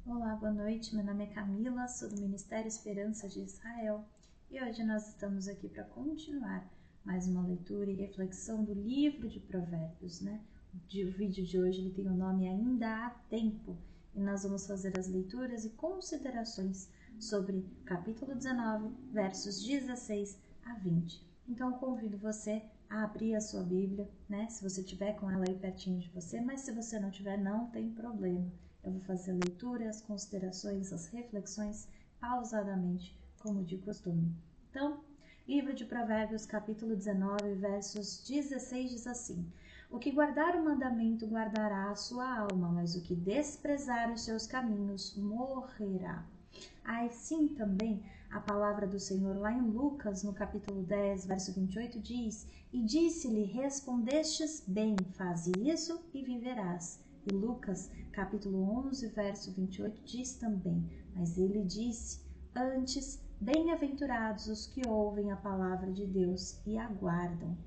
Olá, boa noite. Meu nome é Camila, sou do Ministério Esperança de Israel e hoje nós estamos aqui para continuar mais uma leitura e reflexão do livro de Provérbios, né? O vídeo de hoje ele tem o nome Ainda há Tempo e nós vamos fazer as leituras e considerações sobre capítulo 19, versos 16 a 20. Então eu convido você a abrir a sua Bíblia, né? Se você tiver com ela aí pertinho de você, mas se você não tiver, não tem problema. Eu vou fazer a leitura, as considerações, as reflexões pausadamente, como de costume. Então, livro de Provérbios, capítulo 19, versos 16 diz assim: O que guardar o mandamento guardará a sua alma, mas o que desprezar os seus caminhos morrerá. Assim também a palavra do Senhor lá em Lucas, no capítulo 10, verso 28, diz: E disse-lhe, respondestes bem, faze isso e viverás. E Lucas, capítulo 11, verso 28, diz também: Mas ele disse, antes, bem-aventurados os que ouvem a palavra de Deus e aguardam.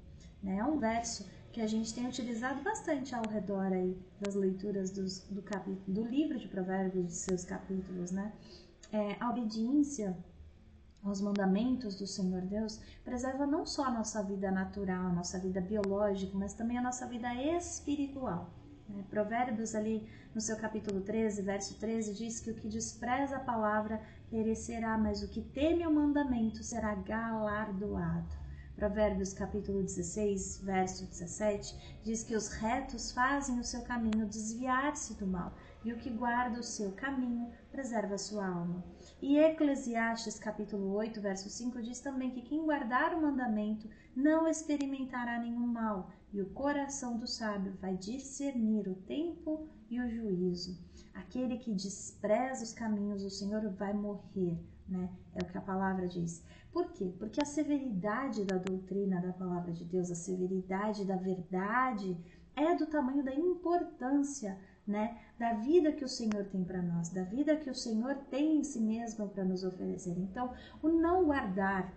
É um verso que a gente tem utilizado bastante ao redor aí das leituras do livro de Provérbios, de seus capítulos, né? A obediência aos mandamentos do Senhor Deus preserva não só a nossa vida natural, a nossa vida biológica, mas também a nossa vida espiritual. Provérbios ali no seu capítulo 13, verso 13, diz que o que despreza a palavra perecerá, mas o que teme o mandamento será galardoado. Provérbios capítulo 16, verso 17, diz que os retos fazem o seu caminho desviar-se do mal, e o que guarda o seu caminho preserva a sua alma. E Eclesiastes capítulo 8, verso 5 diz também que quem guardar o mandamento não experimentará nenhum mal, e o coração do sábio vai discernir o tempo e o juízo. Aquele que despreza os caminhos do Senhor vai morrer, né? É o que a palavra diz. Por quê? Porque a severidade da doutrina da palavra de Deus, a severidade da verdade, é do tamanho da importância, né, da vida que o Senhor tem para nós, da vida que o Senhor tem em si mesmo para nos oferecer. Então, o não guardar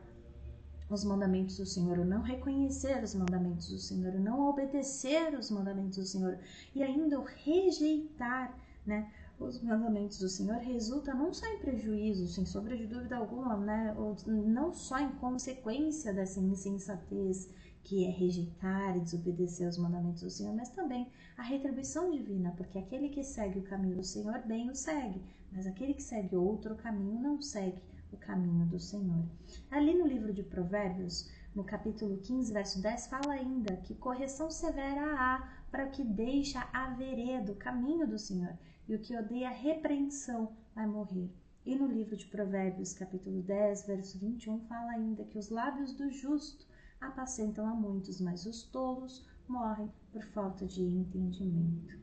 os mandamentos do Senhor, o não reconhecer os mandamentos do Senhor, o não obedecer os mandamentos do Senhor e ainda o rejeitar, né, os mandamentos do Senhor resulta não só em prejuízo, sem sombra de dúvida alguma, né, ou não só em consequência dessa insensatez que é rejeitar e desobedecer aos mandamentos do Senhor, mas também a retribuição divina, porque aquele que segue o caminho do Senhor bem o segue, mas aquele que segue outro caminho não segue o caminho do Senhor. Ali no livro de Provérbios, no capítulo 15, verso 10, fala ainda que correção severa há para o que deixa a vereda, o caminho do Senhor, e o que odeia repreensão vai morrer. E no livro de Provérbios, capítulo 10, verso 21, fala ainda que os lábios do justo apacentam a muitos, mas os tolos morrem por falta de entendimento.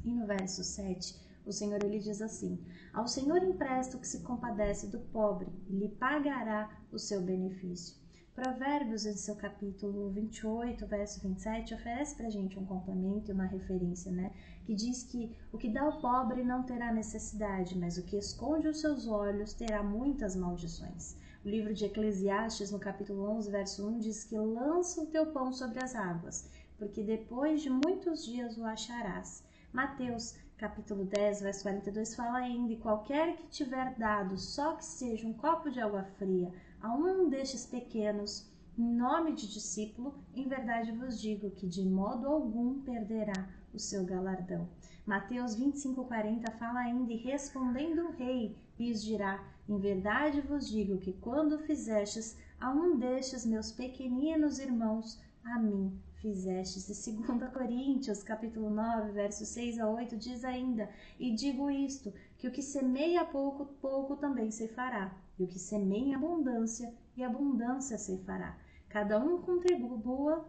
E no verso 7, o Senhor ele diz assim: Ao Senhor empresta o que se compadece do pobre, e lhe pagará o seu benefício. Provérbios, em seu capítulo 28, verso 27, oferece para a gente um complemento e uma referência, né? Que diz que o que dá ao pobre não terá necessidade, mas o que esconde os seus olhos terá muitas maldições. O livro de Eclesiastes, no capítulo 11, verso 1, diz que lança o teu pão sobre as águas, porque depois de muitos dias o acharás. Mateus, capítulo 10, verso 42, fala ainda: E qualquer que tiver dado, só que seja um copo de água fria, a um destes pequenos, em nome de discípulo, em verdade vos digo que de modo algum perderá o seu galardão. Mateus 25, 40 fala ainda: E respondendo o rei, lhes dirá: Em verdade vos digo que quando fizestes a um destes meus pequeninos irmãos, a mim fizestes. E 2 Coríntios, capítulo 9, versos 6 a 8, diz ainda: E digo isto, que o que semeia pouco, pouco também ceifará, e o que semeia em abundância, e abundância ceifará. Cada um contribua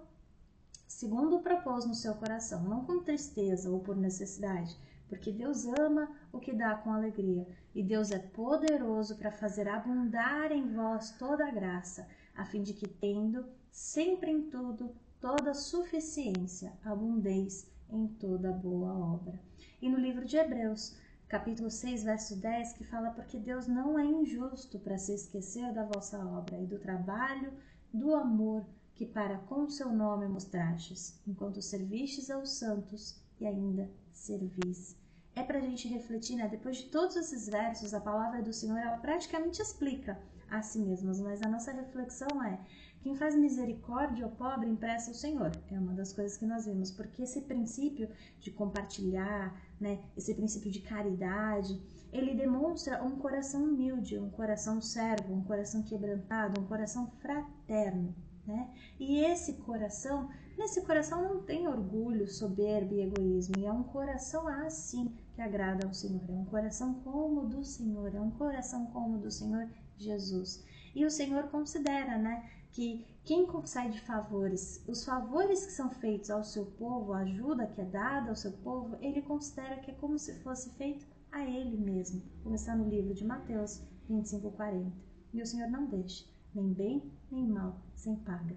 segundo propôs no seu coração, não com tristeza ou por necessidade, porque Deus ama o que dá com alegria, e Deus é poderoso para fazer abundar em vós toda a graça, a fim de que, tendo sempre em tudo toda suficiência, abundeis em toda boa obra. E no livro de Hebreus, capítulo 6, verso 10, que fala: Porque Deus não é injusto para se esquecer da vossa obra e do trabalho, do amor que para com seu nome mostrastes, enquanto servistes aos santos e ainda servis. é para a gente refletir, né? Depois de todos esses versos, a palavra do Senhor, ela praticamente explica a si mesma, mas a nossa reflexão é: quem faz misericórdia ao pobre empresta ao Senhor. É uma das coisas que nós vimos, porque esse princípio de compartilhar, né? Esse princípio de caridade, ele demonstra um coração humilde, um coração servo, um coração quebrantado, um coração fraterno, né? E nesse coração não tem orgulho, soberba e egoísmo, e é um coração assim que agrada ao Senhor, é um coração como o do Senhor, é um coração como o do Senhor Jesus. E o Senhor considera, né, que quem sai de favores, os favores que são feitos ao seu povo, a ajuda que é dada ao seu povo, ele considera que é como se fosse feito a ele mesmo. Começar no livro de Mateus 25:40. E o Senhor não deixa nem bem nem mal sem paga.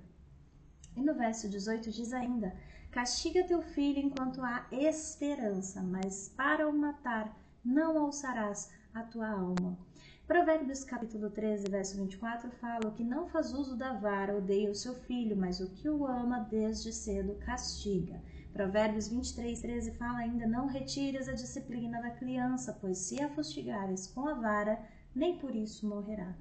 E no verso 18 diz ainda: castiga teu filho enquanto há esperança, mas para o matar não alçarás a tua alma. Provérbios capítulo 13, verso 24 fala: o que não faz uso da vara odeia o seu filho, mas o que o ama desde cedo castiga. Provérbios 23, 13 fala ainda: não retires a disciplina da criança, pois se a fustigares com a vara, nem por isso morrerá.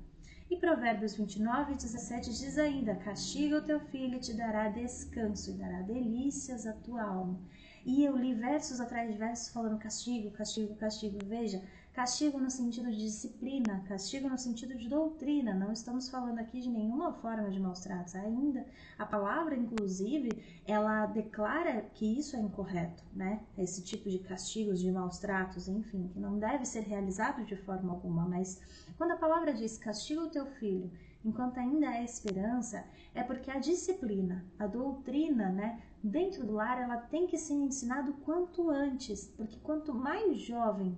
E Provérbios 29, 17 diz ainda: castiga o teu filho e te dará descanso, e dará delícias à tua alma. E eu li versos atrás de versos falando castigo, castigo, castigo. Veja, castigo no sentido de disciplina, castigo no sentido de doutrina. Não estamos falando aqui de nenhuma forma de maus tratos. Ainda, a palavra, inclusive, ela declara que isso é incorreto, né? Esse tipo de castigos, de maus tratos, enfim, que não deve ser realizado de forma alguma. Mas quando a palavra diz castiga o teu filho enquanto ainda há esperança, é porque a disciplina, a doutrina, né, dentro do lar, ela tem que ser ensinada quanto antes, porque quanto mais jovem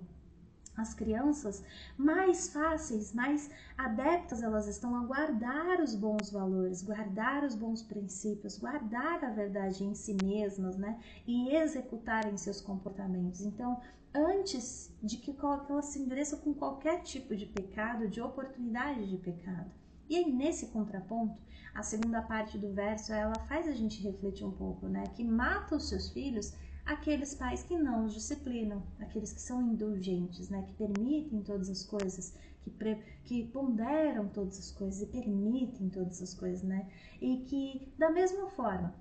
as crianças, mais fáceis, mais adeptas elas estão a guardar os bons valores, guardar os bons princípios, guardar a verdade em si mesmas, né? E executarem seus comportamentos. Então, antes de que elas se endureçam com qualquer tipo de pecado, de oportunidade de pecado. E aí, nesse contraponto, a segunda parte do verso, ela faz a gente refletir um pouco, né? Que mata os seus filhos aqueles pais que não os disciplinam, aqueles que são indulgentes, né? Que permitem todas as coisas, que ponderam todas as coisas e permitem todas as coisas, né? E que, da mesma forma,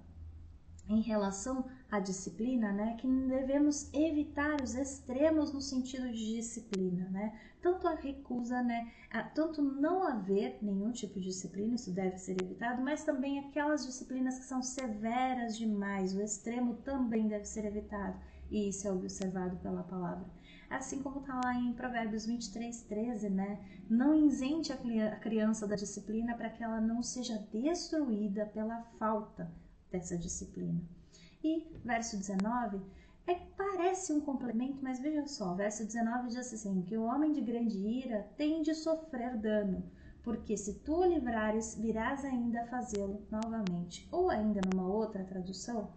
em relação à disciplina, né, que devemos evitar os extremos no sentido de disciplina, né? Tanto a recusa, né, tanto não haver nenhum tipo de disciplina, isso deve ser evitado, mas também aquelas disciplinas que são severas demais, o extremo também deve ser evitado, e isso é observado pela palavra. Assim como está lá em Provérbios 23, 13, né? Não isente a criança da disciplina para que ela não seja destruída pela falta dessa disciplina. E verso 19 parece um complemento, mas veja só, verso 19 diz assim: que o homem de grande ira tem de sofrer dano, porque se tu o livrares, virás ainda a fazê-lo novamente. Ou ainda numa outra tradução,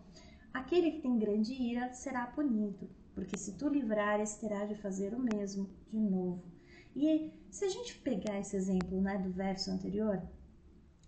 aquele que tem grande ira será punido, porque se tu livrares, terá de fazer o mesmo de novo. E se a gente pegar esse exemplo, né, do verso anterior,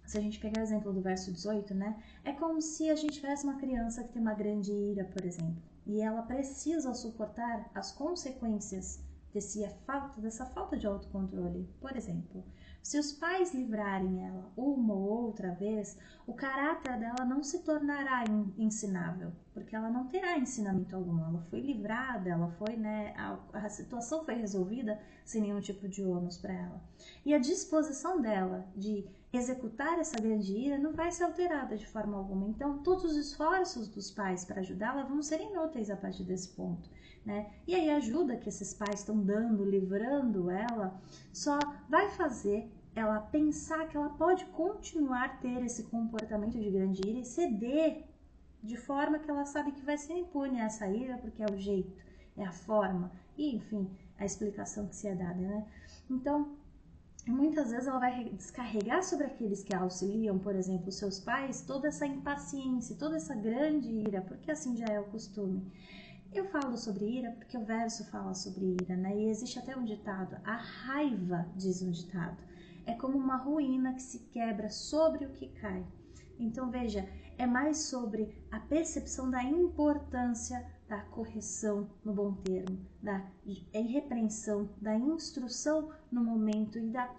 se a gente pegar o exemplo do verso 18, né, é como se a gente tivesse uma criança que tem uma grande ira, por exemplo, e ela precisa suportar as consequências dessa falta de autocontrole. Por exemplo, se os pais livrarem ela uma ou outra vez, o caráter dela não se tornará ensinável, porque ela não terá ensinamento algum. Ela foi livrada, ela foi, né, a situação foi resolvida sem nenhum tipo de ônus para ela. E a disposição dela de executar essa grande ira não vai ser alterada de forma alguma. Então, todos os esforços dos pais para ajudá-la vão ser inúteis a partir desse ponto, né? E aí a ajuda que esses pais estão dando, livrando ela, só vai fazer ela pensar que ela pode continuar a ter esse comportamento de grande ira e ceder de forma que ela sabe que vai ser impune a essa ira, porque é o jeito, é a forma, e enfim, a explicação que se é dada, né? Então, muitas vezes ela vai descarregar sobre aqueles que a auxiliam, por exemplo, seus pais, toda essa impaciência, toda essa grande ira, porque assim já é o costume. Eu falo sobre ira porque o verso fala sobre ira, né? E existe até um ditado: a raiva, diz um ditado, é como uma ruína que se quebra sobre o que cai. Então veja, é mais sobre a percepção da importância da correção no bom termo, da repreensão, da instrução no momento e da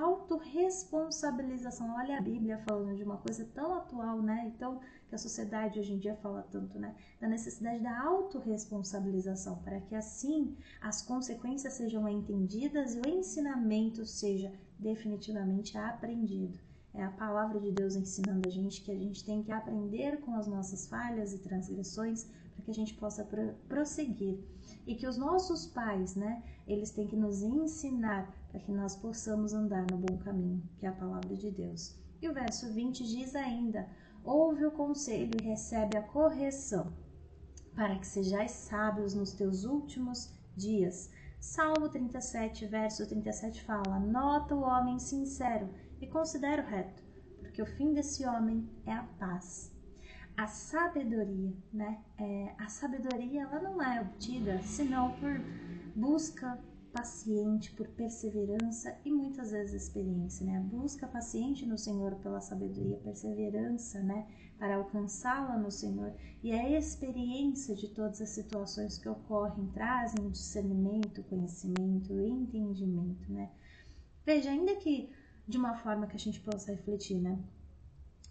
autorresponsabilização. Olha a Bíblia falando de uma coisa tão atual, né? Então, que a sociedade hoje em dia fala tanto, né? Da necessidade da autorresponsabilização, para que assim as consequências sejam entendidas e o ensinamento seja definitivamente aprendido. É a palavra de Deus ensinando a gente que a gente tem que aprender com as nossas falhas e transgressões para que a gente possa prosseguir. E que os nossos pais, né, eles têm que nos ensinar para que nós possamos andar no bom caminho, que é a palavra de Deus. E o verso 20 diz ainda: ouve o conselho e recebe a correção, para que sejais sábios nos teus últimos dias. Salmo 37, verso 37 fala: nota o homem sincero e considera o reto, porque o fim desse homem é a paz. A sabedoria, né? A sabedoria, ela não é obtida senão por busca paciente, por perseverança e muitas vezes experiência, né? A busca paciente no Senhor pela sabedoria, perseverança, né? Para alcançá-la no Senhor, e a experiência de todas as situações que ocorrem trazem discernimento, conhecimento e entendimento, né? Veja, ainda que de uma forma que a gente possa refletir, né?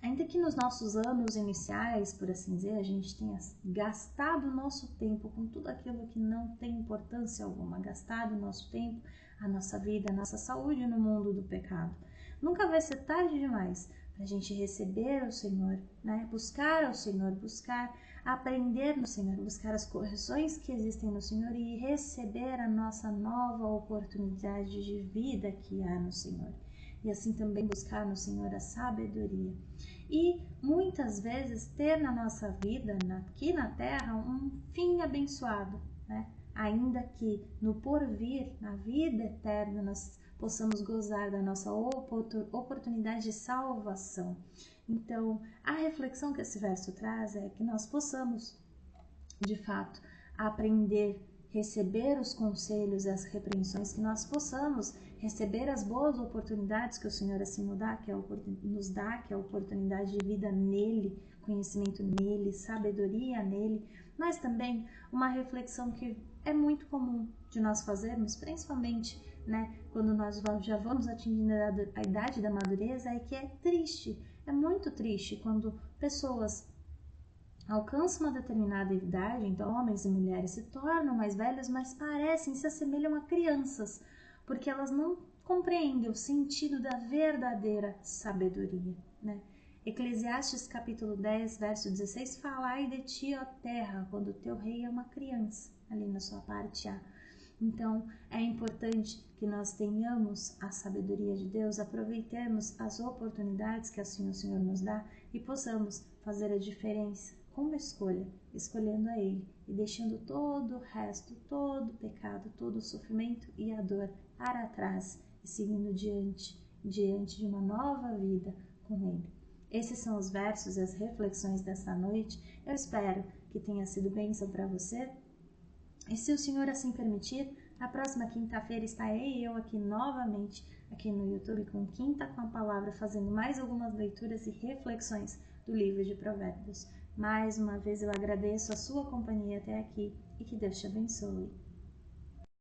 Ainda que nos nossos anos iniciais, por assim dizer, a gente tenha gastado o nosso tempo com tudo aquilo que não tem importância alguma, gastado o nosso tempo, a nossa vida, a nossa saúde no mundo do pecado. Nunca vai ser tarde demais para a gente receber o Senhor, né? Buscar ao Senhor, buscar aprender no Senhor, buscar as correções que existem no Senhor e receber a nossa nova oportunidade de vida que há no Senhor. E assim também buscar no Senhor a sabedoria. E muitas vezes ter na nossa vida, aqui na Terra, um fim abençoado, né? Ainda que no porvir, na vida eterna, nós possamos gozar da nossa oportunidade de salvação. Então, a reflexão que esse verso traz é que nós possamos, de fato, aprender, receber os conselhos e as repreensões, que nós possamos receber as boas oportunidades que o Senhor assim nos dá, que é a oportunidade de vida nele, conhecimento nele, sabedoria nele, mas também uma reflexão que é muito comum de nós fazermos, principalmente, né, quando nós já vamos atingindo a idade da madureza, é que é triste, é muito triste quando pessoas alcançam uma determinada idade, então homens e mulheres se tornam mais velhos, mas parecem, se assemelham a crianças, porque elas não compreendem o sentido da verdadeira sabedoria, né? Eclesiastes capítulo 10, verso 16 fala: ai de ti, ó terra, quando o teu rei é uma criança, ali na sua parte A. Então, é importante que nós tenhamos a sabedoria de Deus, aproveitemos as oportunidades que assim o Senhor nos dá e possamos fazer a diferença com uma escolha, escolhendo a Ele e deixando todo o resto, todo o pecado, todo o sofrimento e a dor para trás e seguindo diante de uma nova vida com Ele. Esses são os versos e as reflexões desta noite. Eu espero que tenha sido bênção para você. E se o Senhor assim permitir, na próxima quinta-feira estarei eu aqui novamente, aqui no YouTube, com Quinta com a Palavra, fazendo mais algumas leituras e reflexões do livro de Provérbios. Mais uma vez eu agradeço a sua companhia até aqui e que Deus te abençoe.